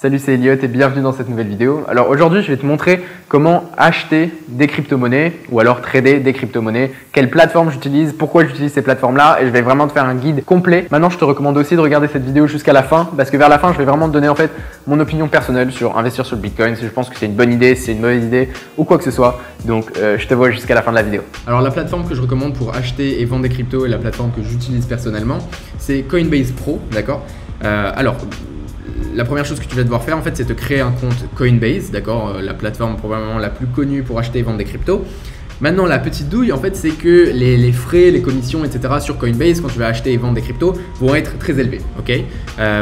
Salut, c'est Elliot et bienvenue dans cette nouvelle vidéo. Alors aujourd'hui, je vais te montrer comment acheter des crypto-monnaies ou alors trader des crypto-monnaies, quelle plateforme j'utilise, pourquoi j'utilise ces plateformes-là et je vais vraiment te faire un guide complet. Maintenant, je te recommande aussi de regarder cette vidéo jusqu'à la fin parce que vers la fin, je vais vraiment te donner en fait mon opinion personnelle sur investir sur le Bitcoin, si je pense que c'est une bonne idée, si c'est une mauvaise idée ou quoi que ce soit. Donc, je te vois jusqu'à la fin de la vidéo. Alors la plateforme que je recommande pour acheter et vendre des cryptos et la plateforme que j'utilise personnellement, c'est Coinbase Pro, d'accord? La première chose que tu vas devoir faire en fait, c'est te créer un compte Coinbase, d'accord, la plateforme probablement la plus connue pour acheter et vendre des cryptos. Maintenant, la petite douille en fait, c'est que les frais, les commissions, etc. sur Coinbase quand tu vas acheter et vendre des cryptos vont être très élevés, ok,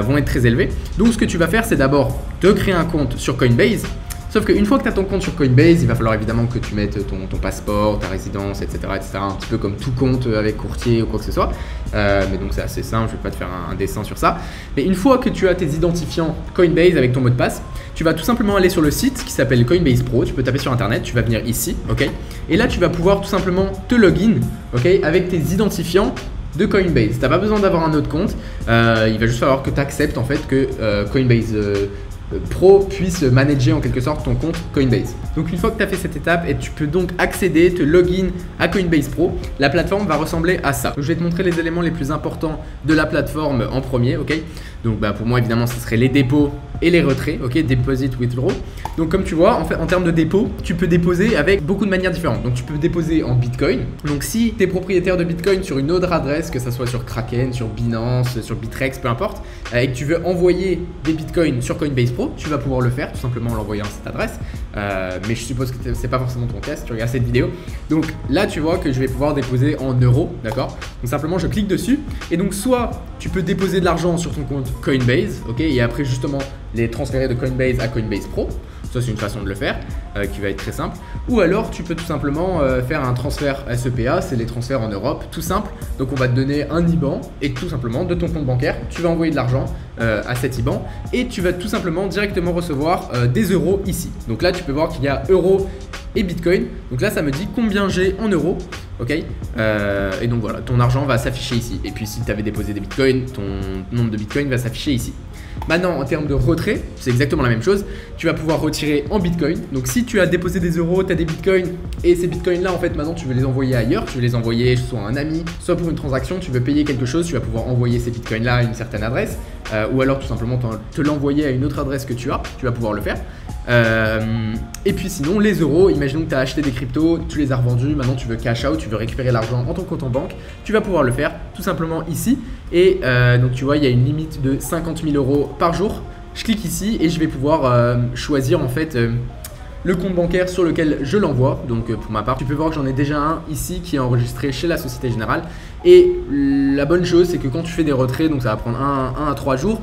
vont être très élevés. Donc, ce que tu vas faire, c'est d'abord te créer un compte sur Coinbase. Sauf qu'une fois que tu as ton compte sur Coinbase, il va falloir évidemment que tu mettes ton passeport, ta résidence, etc., etc. Un petit peu comme tout compte avec courtier ou quoi que ce soit. Mais donc c'est assez simple, je ne vais pas te faire un dessin sur ça. Mais une fois que tu as tes identifiants Coinbase avec ton mot de passe, tu vas tout simplement aller sur le site qui s'appelle Coinbase Pro. Tu peux taper sur internet, tu vas venir ici, ok. Et là, tu vas pouvoir tout simplement te login, ok, avec tes identifiants de Coinbase. Tu n'as pas besoin d'avoir un autre compte. Il va juste falloir que tu acceptes en fait que Coinbase Pro puisse manager en quelque sorte ton compte Coinbase. Donc une fois que tu as fait cette étape et tu peux donc accéder, te login à Coinbase Pro, la plateforme va ressembler à ça. Donc, je vais te montrer les éléments les plus importants de la plateforme en premier, ok. Donc pour moi évidemment ce serait les dépôts et les retraits, ok, deposit, withdraw. Donc comme tu vois, en termes de dépôt, tu peux déposer avec beaucoup de manières différentes. Donc tu peux déposer en Bitcoin. Donc si tu es propriétaire de Bitcoin sur une autre adresse, que ce soit sur Kraken, sur Binance, sur Bittrex, peu importe, et que tu veux envoyer des Bitcoins sur Coinbase Pro, tu vas pouvoir le faire tout simplement en l'envoyant à cette adresse. Mais je suppose que c'est pas forcément ton cas si tu regardes cette vidéo. Donc là tu vois que je vais pouvoir déposer en euros, d'accord. Donc simplement je clique dessus et donc soit tu peux déposer de l'argent sur ton compte Coinbase, ok, et après justement les transférer de Coinbase à Coinbase Pro. Ça c'est une façon de le faire qui va être très simple. Ou alors tu peux tout simplement faire un transfert SEPA, c'est les transferts en Europe, tout simple. Donc on va te donner un IBAN et tout simplement de ton compte bancaire, tu vas envoyer de l'argent à cet IBAN et tu vas tout simplement directement recevoir des euros ici. Donc là tu peux voir qu'il y a euros et Bitcoin. Donc là ça me dit combien j'ai en euros, ok, et donc voilà, ton argent va s'afficher ici. Et puis si tu avais déposé des Bitcoins, ton nombre de Bitcoin va s'afficher ici. Maintenant, en termes de retrait, c'est exactement la même chose. Tu vas pouvoir retirer en Bitcoin. Donc, si tu as déposé des euros, tu as des Bitcoins et ces Bitcoins-là, en fait, maintenant, tu veux les envoyer ailleurs. Tu veux les envoyer soit à un ami, soit pour une transaction. Tu veux payer quelque chose, tu vas pouvoir envoyer ces Bitcoins-là à une certaine adresse. Ou alors, tout simplement, te l'envoyer à une autre adresse que tu as. Tu vas pouvoir le faire. Et puis sinon, les euros, imaginons que tu as acheté des cryptos, tu les as revendus, maintenant tu veux cash out, tu veux récupérer l'argent en ton compte en banque, tu vas pouvoir le faire tout simplement ici. Et donc tu vois, il y a une limite de 50 000 euros par jour. Je clique ici et je vais pouvoir choisir en fait le compte bancaire sur lequel je l'envoie. Donc pour ma part, tu peux voir que j'en ai déjà un ici qui est enregistré chez la Société Générale. Et la bonne chose, c'est que quand tu fais des retraits, donc ça va prendre 1 à 3 jours,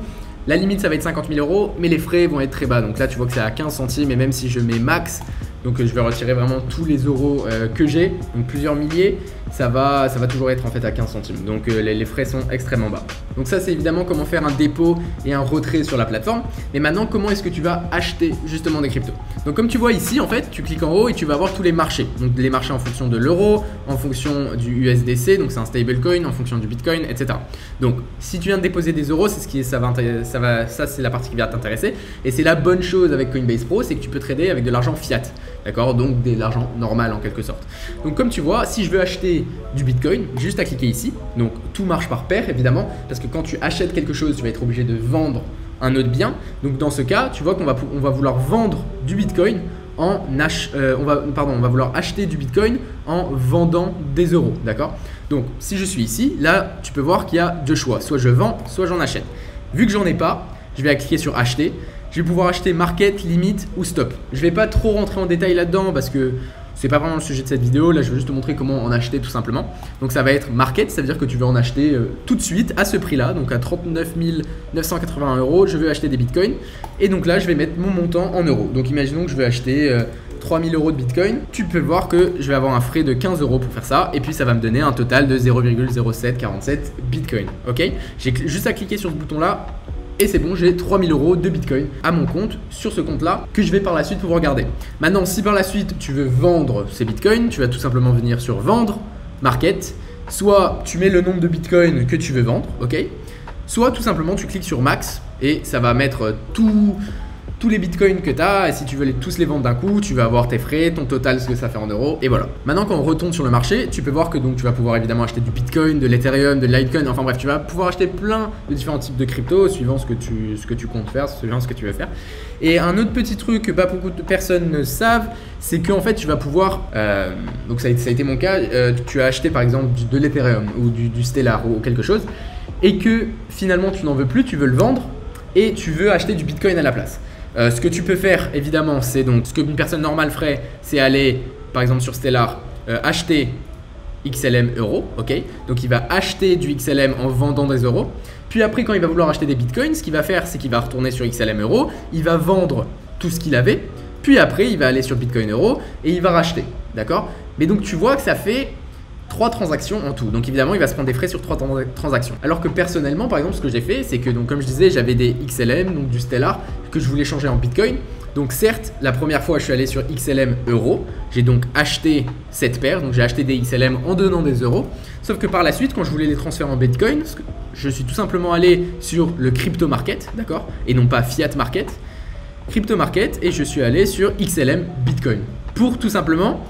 la limite ça va être 50 000 euros, mais les frais vont être très bas. Donc là tu vois que c'est à 15 centimes et même si je mets max, donc je vais retirer vraiment tous les euros que j'ai, donc plusieurs milliers, ça va toujours être en fait à 15 centimes. Donc les frais sont extrêmement bas. Donc ça c'est évidemment comment faire un dépôt et un retrait sur la plateforme. Mais maintenant comment est-ce que tu vas acheter justement des cryptos? Donc comme tu vois ici en fait, tu cliques en haut et tu vas voir tous les marchés. Donc les marchés en fonction de l'euro, en fonction du USDC, donc c'est un stablecoin, en fonction du Bitcoin, etc. Donc si tu viens de déposer des euros, c'est ce qui ça c'est la partie qui va t'intéresser. Et c'est la bonne chose avec Coinbase Pro, c'est que tu peux trader avec de l'argent fiat. D'accord, donc de l'argent normal en quelque sorte. Donc comme tu vois, si je veux acheter du Bitcoin, j'ai juste à cliquer ici. Donc tout marche par paire évidemment, parce que quand tu achètes quelque chose, tu vas être obligé de vendre un autre bien. Donc dans ce cas, tu vois qu'on va vouloir vendre du Bitcoin on va vouloir acheter du Bitcoin en vendant des euros, d'accord? Donc si je suis ici, là tu peux voir qu'il y a deux choix, soit je vends, soit j'en achète. Vu que j'en ai pas, je vais cliquer sur acheter. Je vais pouvoir acheter market, limite ou stop. Je ne vais pas trop rentrer en détail là-dedans parce que c'est pas vraiment le sujet de cette vidéo. Là, je veux juste te montrer comment en acheter tout simplement. Donc, ça va être market, ça veut dire que tu veux en acheter tout de suite à ce prix-là, donc à 39 981 euros. Je veux acheter des bitcoins et donc là, je vais mettre mon montant en euros. Donc, imaginons que je veux acheter 3000 euros de bitcoin. Tu peux voir que je vais avoir un frais de 15 euros pour faire ça et puis ça va me donner un total de 0,0747 bitcoin. Ok, j'ai juste à cliquer sur ce bouton-là. Et c'est bon, j'ai 3000 euros de Bitcoin à mon compte sur ce compte-là que je vais par la suite pouvoir garder. Maintenant, si par la suite tu veux vendre ces Bitcoins, tu vas tout simplement venir sur vendre, market. Soit tu mets le nombre de Bitcoin que tu veux vendre, ok. Soit tout simplement tu cliques sur max et ça va mettre tous les bitcoins que tu as, et si tu veux tous les vendre d'un coup, tu vas avoir tes frais, ton total, ce que ça fait en euros, et voilà. Maintenant, quand on retourne sur le marché, tu peux voir que donc tu vas pouvoir évidemment acheter du bitcoin, de l'ethereum, de litecoin, enfin bref, tu vas pouvoir acheter plein de différents types de crypto suivant ce que tu comptes faire, suivant ce que tu veux faire. Et un autre petit truc que pas beaucoup de personnes ne savent, c'est qu'en fait, tu vas pouvoir, donc ça a été mon cas, tu as acheté par exemple de l'ethereum ou du stellar ou quelque chose, et que finalement tu n'en veux plus, tu veux le vendre et tu veux acheter du bitcoin à la place. Ce que tu peux faire évidemment, c'est donc ce qu'une personne normale ferait, c'est aller par exemple sur Stellar, acheter XLM euros, ok. Donc il va acheter du XLM en vendant des euros. Puis après, quand il va vouloir acheter des bitcoins, ce qu'il va faire, c'est qu'il va retourner sur XLM euros, il va vendre tout ce qu'il avait. Puis après, il va aller sur Bitcoin euro et il va racheter, d'accord. Mais donc tu vois que ça fait 3 transactions en tout. Donc évidemment, il va se prendre des frais sur 3 transactions. Alors que personnellement, par exemple, ce que j'ai fait, c'est que donc, comme je disais, j'avais des XLM, donc du Stellar, que je voulais changer en Bitcoin. Donc certes, la première fois, je suis allé sur XLM euros. J'ai donc acheté cette paire. Donc j'ai acheté des XLM en donnant des euros. Sauf que par la suite, quand je voulais les transférer en Bitcoin, je suis tout simplement allé sur le crypto market, d'accord, et non pas fiat market, crypto market, et je suis allé sur XLM Bitcoin pour tout simplement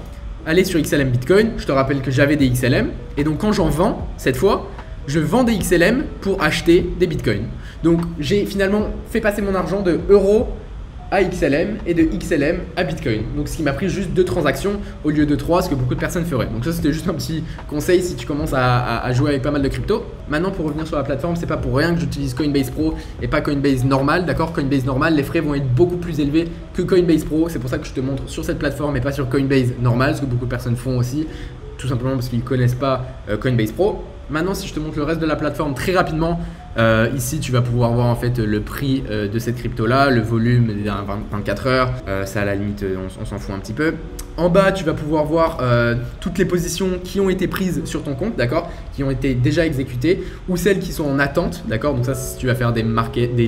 aller sur XLM Bitcoin. Je te rappelle que j'avais des XLM et donc quand j'en vends, cette fois, je vends des XLM pour acheter des Bitcoins. Donc j'ai finalement fait passer mon argent de euros à XLM et de XLM à Bitcoin. Donc ce qui m'a pris juste 2 transactions au lieu de 3, ce que beaucoup de personnes feraient. Donc ça, c'était juste un petit conseil si tu commences à jouer avec pas mal de crypto. Maintenant, pour revenir sur la plateforme, c'est pas pour rien que j'utilise Coinbase Pro et pas Coinbase normal, d'accord. Coinbase normal, les frais vont être beaucoup plus élevés que Coinbase Pro. C'est pour ça que je te montre sur cette plateforme et pas sur Coinbase normal, ce que beaucoup de personnes font aussi, tout simplement parce qu'ils ne connaissent pas Coinbase Pro. Maintenant, si je te montre le reste de la plateforme très rapidement, ici tu vas pouvoir voir en fait le prix de cette crypto là, le volume des 24 heures, ça à la limite on s'en fout un petit peu. En bas, tu vas pouvoir voir toutes les positions qui ont été prises sur ton compte, d'accord, qui ont été déjà exécutées ou celles qui sont en attente, d'accord. Donc ça, si tu vas faire des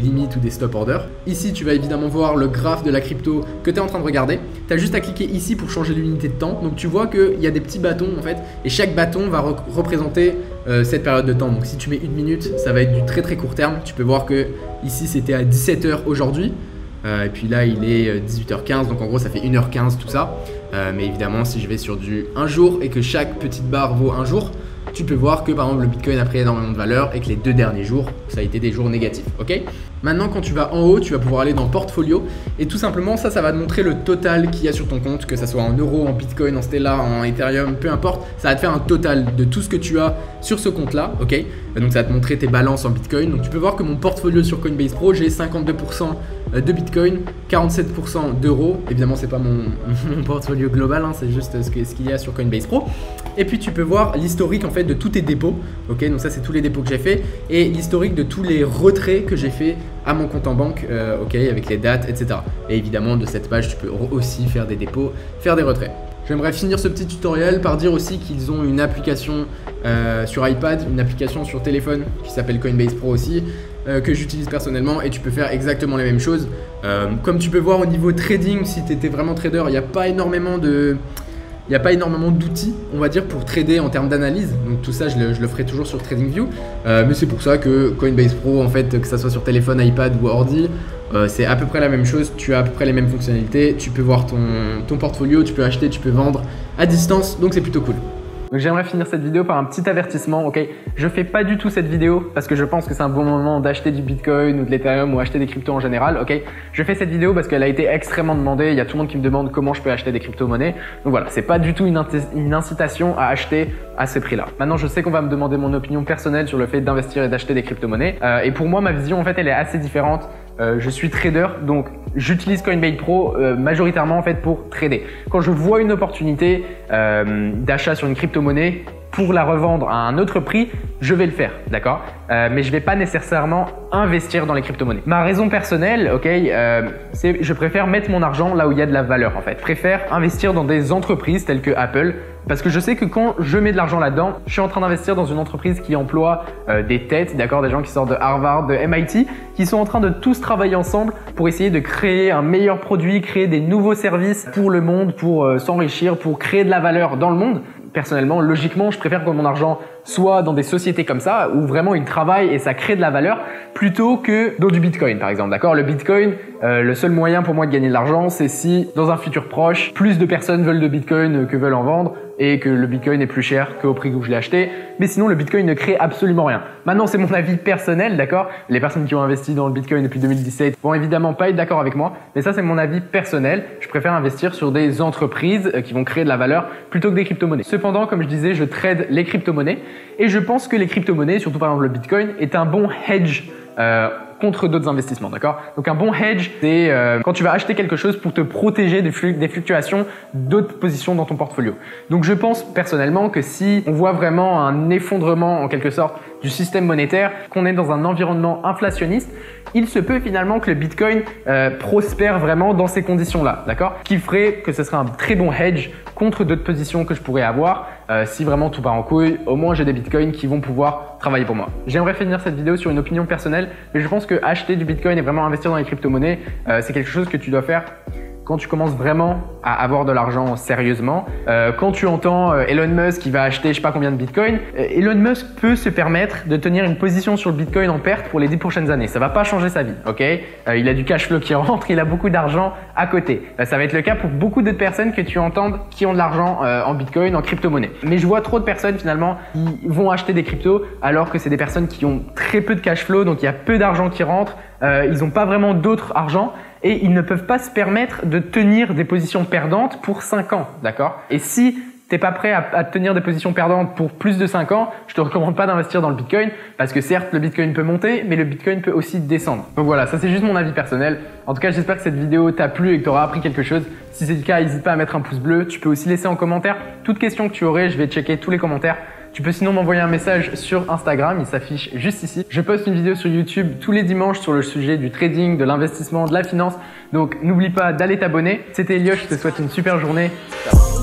limites ou des stop orders. Ici, tu vas évidemment voir le graphe de la crypto que tu es en train de regarder. Tu as juste à cliquer ici pour changer l'unité de temps. Donc tu vois qu'il y a des petits bâtons en fait, et chaque bâton va représenter cette période de temps. Donc si tu mets 1 minute, ça va être du très court terme. Tu peux voir que ici c'était à 17h aujourd'hui. Et puis là il est 18h15, donc en gros ça fait 1h15 tout ça. Mais évidemment, si je vais sur du 1 jour et que chaque petite barre vaut 1 jour, tu peux voir que par exemple le Bitcoin a pris énormément de valeur et que les 2 derniers jours, ça a été des jours négatifs, ok. Maintenant, quand tu vas en haut, tu vas pouvoir aller dans portfolio et tout simplement ça va te montrer le total qu'il y a sur ton compte, que ça soit en euros, en Bitcoin, en Stellar, en Ethereum, peu importe, ça va te faire un total de tout ce que tu as sur ce compte-là, ok. Donc ça va te montrer tes balances en Bitcoin. Donc tu peux voir que mon portfolio sur Coinbase Pro, j'ai 52% de Bitcoin, 47% d'euros. Évidemment, c'est pas mon portfolio global, hein, c'est juste ce qu'il y a sur Coinbase Pro. Et puis tu peux voir l'historique en fait de tous tes dépôts, ok. Donc ça, c'est tous les dépôts que j'ai fait et l'historique de tous les retraits que j'ai fait à mon compte en banque, ok, avec les dates, etc. Et évidemment, de cette page, tu peux aussi faire des dépôts, faire des retraits. J'aimerais finir ce petit tutoriel par dire aussi qu'ils ont une application sur iPad, une application sur téléphone qui s'appelle Coinbase Pro aussi, que j'utilise personnellement, et tu peux faire exactement les mêmes choses. Comme tu peux voir au niveau trading, si tu étais vraiment trader, il n'y a pas énormément d'outils, on va dire, pour trader en termes d'analyse. Donc tout ça, je le ferai toujours sur TradingView. Mais c'est pour ça que Coinbase Pro, en fait, que ça soit sur téléphone, iPad ou ordi, c'est à peu près la même chose. Tu as à peu près les mêmes fonctionnalités. Tu peux voir ton portfolio, tu peux acheter, tu peux vendre à distance. Donc c'est plutôt cool. Donc j'aimerais finir cette vidéo par un petit avertissement, ok. Je fais pas du tout cette vidéo parce que je pense que c'est un bon moment d'acheter du Bitcoin ou de l'Ethereum ou acheter des cryptos en général, ok. Je fais cette vidéo parce qu'elle a été extrêmement demandée. Il y a tout le monde qui me demande comment je peux acheter des crypto-monnaies. Donc voilà, c'est pas du tout une incitation à acheter à ce prix-là. Maintenant, je sais qu'on va me demander mon opinion personnelle sur le fait d'investir et d'acheter des crypto-monnaies. Et pour moi, ma vision, en fait, elle est assez différente. Je suis trader, donc j'utilise Coinbase Pro majoritairement en fait pour trader. Quand je vois une opportunité d'achat sur une crypto-monnaie pour la revendre à un autre prix, je vais le faire, d'accord, mais je vais pas nécessairement investir dans les crypto-monnaies. Ma raison personnelle, ok, c'est je préfère mettre mon argent là où il y a de la valeur en fait. Je préfère investir dans des entreprises telles que Apple. Parce que je sais que quand je mets de l'argent là-dedans, je suis en train d'investir dans une entreprise qui emploie des têtes, d'accord, des gens qui sortent de Harvard, de MIT, qui sont en train de tous travailler ensemble pour essayer de créer un meilleur produit, créer des nouveaux services pour le monde, pour s'enrichir, pour créer de la valeur dans le monde. personnellement, logiquement, je préfère que mon argent soit dans des sociétés comme ça où vraiment il travaille et ça crée de la valeur plutôt que dans du Bitcoin par exemple. D'accord? Le Bitcoin, le seul moyen pour moi de gagner de l'argent, c'est si dans un futur proche, plus de personnes veulent de Bitcoin que veulent en vendre et que le Bitcoin est plus cher qu'au prix où je l'ai acheté. Mais sinon, le Bitcoin ne crée absolument rien. Maintenant, c'est mon avis personnel, d'accord? Les personnes qui ont investi dans le Bitcoin depuis 2017 vont évidemment pas être d'accord avec moi, mais ça, c'est mon avis personnel. Je préfère investir sur des entreprises qui vont créer de la valeur plutôt que des crypto-monnaies. Cependant, comme je disais, je trade les crypto-monnaies et je pense que les crypto-monnaies, surtout par exemple le Bitcoin, est un bon hedge contre d'autres investissements, d'accord? Donc un bon hedge, c'est quand tu vas acheter quelque chose pour te protéger des fluctuations d'autres positions dans ton portfolio. Donc je pense personnellement que si on voit vraiment un effondrement en quelque sorte du système monétaire, qu'on est dans un environnement inflationniste, il se peut finalement que le Bitcoin prospère vraiment dans ces conditions-là, d'accord? Ce qui ferait que ce serait un très bon hedge contre d'autres positions que je pourrais avoir. Si vraiment tout part en couille, au moins j'ai des Bitcoins qui vont pouvoir travailler pour moi. J'aimerais finir cette vidéo sur une opinion personnelle, mais je pense que acheter du Bitcoin et vraiment investir dans les crypto-monnaies, c'est quelque chose que tu dois faire quand tu commences vraiment à avoir de l'argent sérieusement. Quand tu entends Elon Musk qui va acheter je sais pas combien de Bitcoin, Elon Musk peut se permettre de tenir une position sur le Bitcoin en perte pour les 10 prochaines années. Ça va pas changer sa vie, ok? Il a du cash flow qui rentre, il a beaucoup d'argent à côté. Ça va être le cas pour beaucoup d'autres personnes que tu entends qui ont de l'argent en Bitcoin, en crypto-monnaie. Mais je vois trop de personnes finalement qui vont acheter des cryptos alors que c'est des personnes qui ont très peu de cash flow, donc il y a peu d'argent qui rentre, ils n'ont pas vraiment d'autre argent. Et ils ne peuvent pas se permettre de tenir des positions perdantes pour 5 ans, d'accord? Et si t'es pas prêt à tenir des positions perdantes pour plus de 5 ans, je te recommande pas d'investir dans le Bitcoin parce que certes, le Bitcoin peut monter, mais le Bitcoin peut aussi descendre. Donc voilà, ça c'est juste mon avis personnel. En tout cas, j'espère que cette vidéo t'a plu et que tu auras appris quelque chose. Si c'est le cas, n'hésite pas à mettre un pouce bleu. Tu peux aussi laisser en commentaire toute question que tu aurais. Je vais checker tous les commentaires. Tu peux sinon m'envoyer un message sur Instagram, il s'affiche juste ici. Je poste une vidéo sur YouTube tous les dimanches sur le sujet du trading, de l'investissement, de la finance. Donc n'oublie pas d'aller t'abonner. C'était Elliot, je te souhaite une super journée. Ciao.